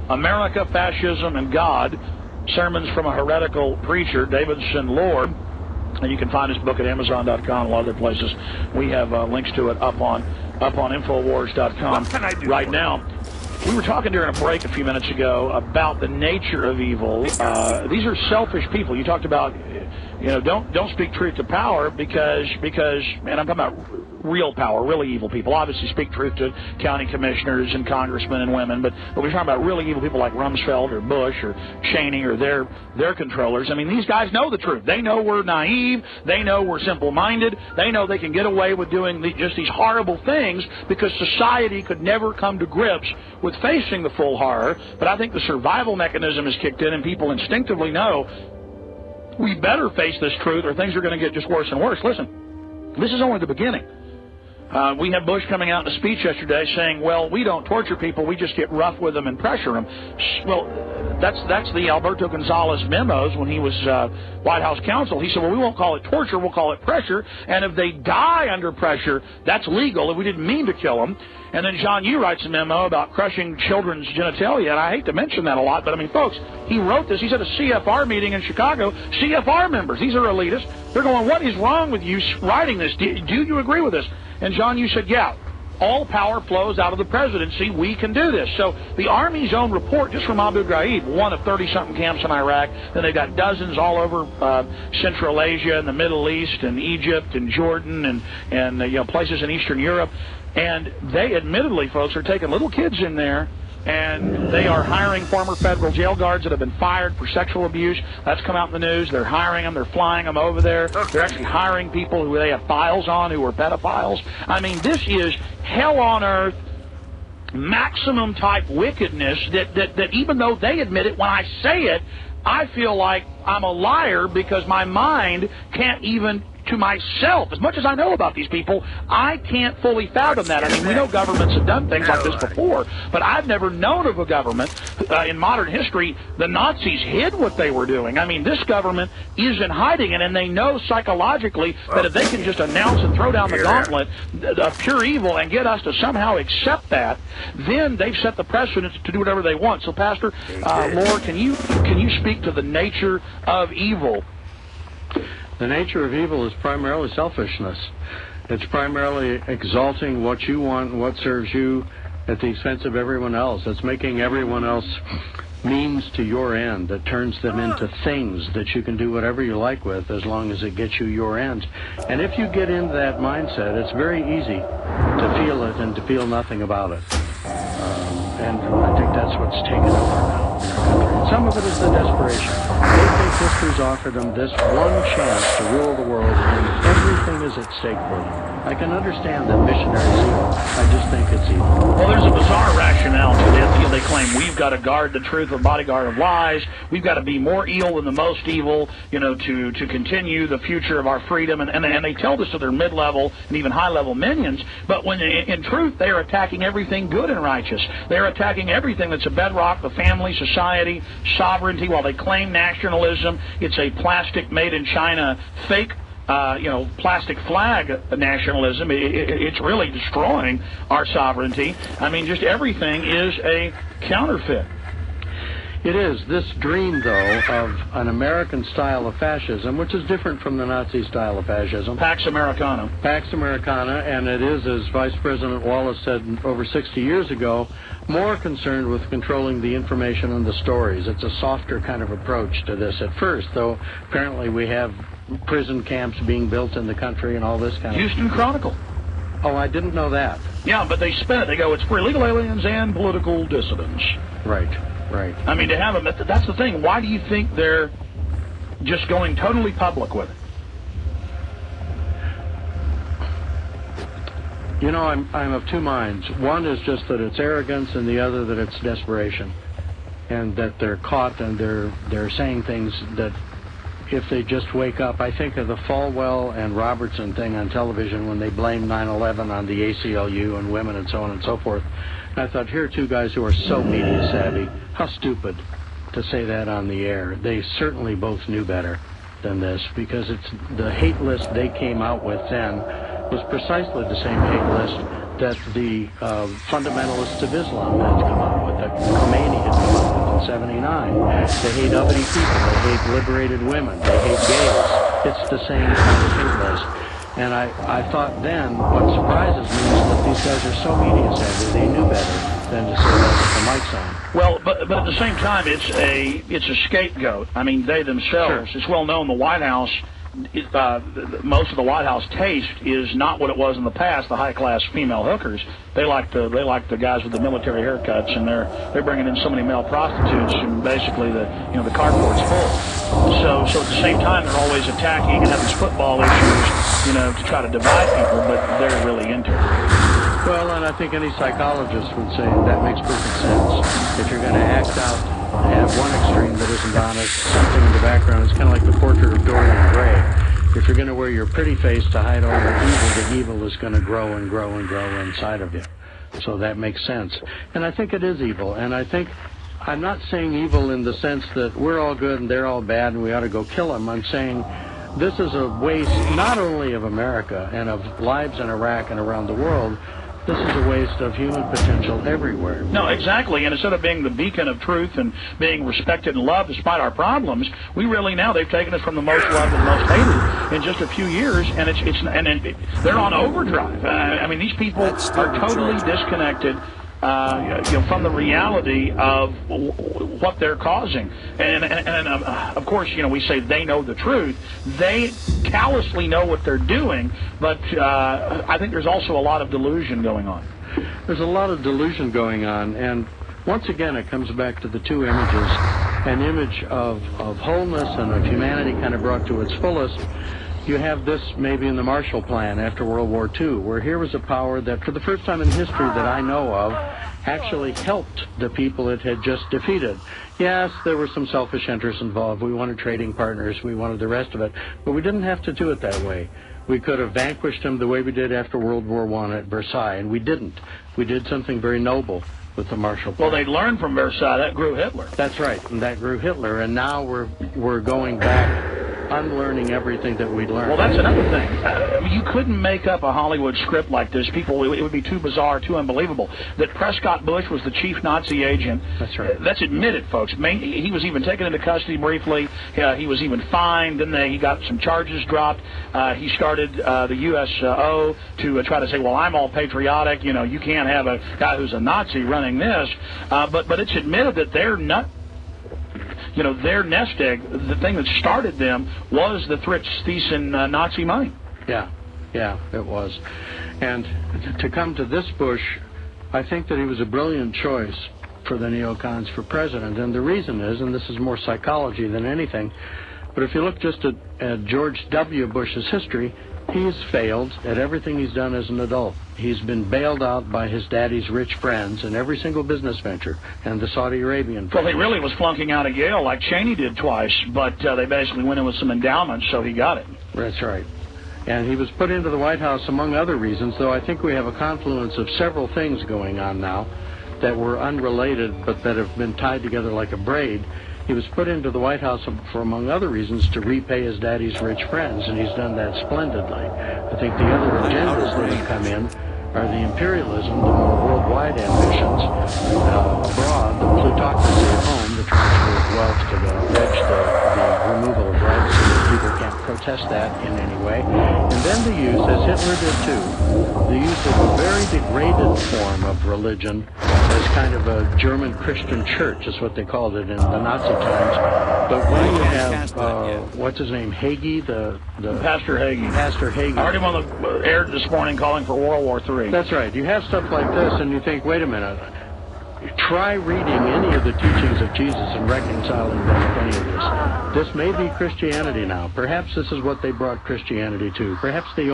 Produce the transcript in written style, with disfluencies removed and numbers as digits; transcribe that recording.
America, Fascism, and God, Sermons from a Heretical Preacher, Davidson Lord. And you can find this book at Amazon.com, a lot of other places. We have links to it up on Infowars.com right now. We were talking during a break a few minutes ago about the nature of evil. These are selfish people. You talked about, don't speak truth to power because, and I'm talking about real power, really evil people. Obviously, speak truth to county commissioners and congressmen and women, but we're talking about really evil people like Rumsfeld or Bush or Cheney or their controllers. I mean, these guys know the truth. They know we're naive. They know we're simple-minded. They know they can get away with doing just these horrible things because society could never come to grips with facing the full horror. But I think the survival mechanism has kicked in, and people instinctively know we better face this truth or things are going to get just worse and worse. Listen, this is only the beginning. We had Bush coming out in a speech yesterday saying, well, we don't torture people, we just get rough with them and pressure them. Well, that's the Alberto Gonzales memos when he was White House counsel. He said, well, we won't call it torture, we'll call it pressure, and if they die under pressure, that's legal, if we didn't mean to kill them. And then John Yoo writes a memo about crushing children's genitalia, and I hate to mention that a lot, but I mean, folks, he wrote this. He's at a CFR meeting in Chicago. CFR members, these are elitists. They're going, what is wrong with you writing this? Do you agree with this? And John Yoo said, yeah, all power flows out of the presidency. We can do this. So the Army's own report, just from Abu Ghraib, one of 30-something camps in Iraq, then they've got dozens all over Central Asia and the Middle East and Egypt and Jordan and places in Eastern Europe. And they admittedly, folks, are taking little kids in there, and they are hiring former federal jail guards that have been fired for sexual abuse. That's come out in the news. They're hiring them. They're flying them over there. They're actually hiring people who they have files on who are pedophiles. I mean, this is hell on earth, maximum type wickedness that even though they admit it, when I say it, I feel like I'm a liar because my mind can't even, to myself, as much as I know about these people, I can't fully fathom that. I mean, we know governments have done things like this before, but I've never known of a government in modern history. The Nazis hid what they were doing. I mean, this government is in hiding, and they know psychologically that if they can just announce and throw down the gauntlet of pure evil and get us to somehow accept that, then they've set the precedent to do whatever they want. So, Pastor, Lord, can you speak to the nature of evil? The nature of evil is primarily selfishness. It's primarily exalting what you want and what serves you at the expense of everyone else. It's making everyone else means to your end, that turns them into things that you can do whatever you like with as long as it gets you your ends. And if you get into that mindset, it's very easy to feel it and to feel nothing about it. And I think that's what's taken over now in our country. And some of it is the desperation. They think history's offered them this one chance to rule the world, and everything is at stake for them. I can understand that missionaries evil. I just think it's evil. Well, there's a bizarre rationale to this. They claim we've got to guard the truth with a bodyguard of lies. We've got to be more evil than the most evil, to continue the future of our freedom. And they tell this to their mid-level and even high-level minions. But when in truth, they are attacking everything good and righteous. They're attacking everything that's a bedrock, the family, society, sovereignty. While they claim nationalism, it's a plastic made in China fake plastic flag nationalism. It's really destroying our sovereignty. I mean, just everything is a counterfeit. It is. This dream, though, of an American style of fascism, which is different from the Nazi style of fascism. Pax Americana. Pax Americana, and it is, as Vice President Wallace said over 60 years ago, more concerned with controlling the information and the stories. It's a softer kind of approach to this at first, though apparently we have prison camps being built in the country and all this kind of Houston Chronicle. Oh, I didn't know that. Yeah, but they spin it. They go, it's for illegal aliens and political dissidents. Right. Right. I mean, to have them, that's the thing. Why do you think they're just going totally public with it? I'm of two minds. One is just that it's arrogance, and the other that it's desperation, and that they're caught and they're saying things that if they just wake up. I think of the Falwell and Robertson thing on television when they blamed 9/11 on the ACLU and women and so on and so forth. I thought, here are two guys who are so media savvy. How stupid to say that on the air. They certainly both knew better than this, because it's the hate list they came out with then was precisely the same hate list that the fundamentalists of Islam had come out with, that Khomeini had come out 1979. They hate uppity people. They hate liberated women. They hate gays. It's the same kind of hate list. And I thought then, what surprises me is that these guys are so media-savvy, they knew better than to say that with the mics on. Well, but at the same time, it's a scapegoat. I mean, they themselves. Sure. It's well known the White House. Most of the White House taste is not what it was in the past. The high-class female hookers. They like the guys with the military haircuts, and they're bringing in so many male prostitutes, and basically the cardboard's full. So at the same time, they're always attacking and have these football issues, to try to divide people, but they're really into it. Well, and I think any psychologist would say that makes perfect sense. If you're going to act out, have one extreme that isn't honest, something in the background, it's kind of like the portrait of Dorian Gray. If you're going to wear your pretty face to hide all your evil, the evil is going to grow and grow and grow inside of you. So that makes sense. And I think it is evil. And I think I'm not saying evil in the sense that we're all good and they're all bad and we ought to go kill them. I'm saying this is a waste not only of America and of lives in Iraq and around the world. This is a waste of human potential everywhere. No, exactly. And instead of being the beacon of truth and being respected and loved despite our problems, we really now they've taken us from the most loved to the most hated in just a few years, and they're on overdrive. I mean, these people are totally disconnected. From the reality of what they're causing. And of course, we say they know the truth. They callously know what they're doing, but I think there's also a lot of delusion going on. There's a lot of delusion going on, and once again, it comes back to the two images. An image of wholeness and of humanity kind of brought to its fullest. You have this maybe in the Marshall Plan after World War II, where here was a power that, for the first time in history that I know of, actually helped the people it had just defeated. Yes, there were some selfish interests involved. We wanted trading partners. We wanted the rest of it. But we didn't have to do it that way. We could have vanquished them the way we did after World War I at Versailles, and we didn't. We did something very noble with the Marshall Plan. Well, they learned from Versailles. That grew Hitler. That's right, and that grew Hitler. And now we're going back, unlearning everything that we learned. Well, that's another thing. You couldn't make up a Hollywood script like this. It would be too bizarre, too unbelievable. That Prescott Bush was the chief Nazi agent. That's right. That's admitted, folks. He was even taken into custody briefly. He was even fined. Then he got some charges dropped. He started the USO to try to say, well, I'm all patriotic. You can't have a guy who's a Nazi running this. But it's admitted that they're not. Their nest egg, the thing that started them, was the Fritz Thyssen Nazi money. Yeah, it was. And to come to this Bush, I think that he was a brilliant choice for the neocons for president. And the reason is, and this is more psychology than anything, but if you look just at George W. Bush's history, he's failed at everything he's done as an adult. He's been bailed out by his daddy's rich friends in every single business venture, and the Saudi Arabian friends. Well, he really was flunking out of Yale like Cheney did twice, but they basically went in with some endowments, so he got it. That's right. And he was put into the White House among other reasons, though I think we have a confluence of several things going on now that were unrelated but that have been tied together like a braid. He was put into the White House for, among other reasons, to repay his daddy's rich friends, and he's done that splendidly. I think the other agendas that have come in are the imperialism, the more worldwide ambitions abroad, the plutocracy at home, the transfer of wealth to the rich, the removal of rights so that people can't protest that in any way, and then the use, as Hitler did too, the use of a very degraded form of religion as kind of a German Christian church, is what they called it in the Nazi times. But when you have, what's his name, Hagee, the Pastor Hagee. Pastor Hagee. I heard him on the air this morning calling for World War III. That's right. You have stuff like this, and you think, wait a minute. Try reading any of the teachings of Jesus and reconciling them with any of this. This may be Christianity now. Perhaps this is what they brought Christianity to. Perhaps they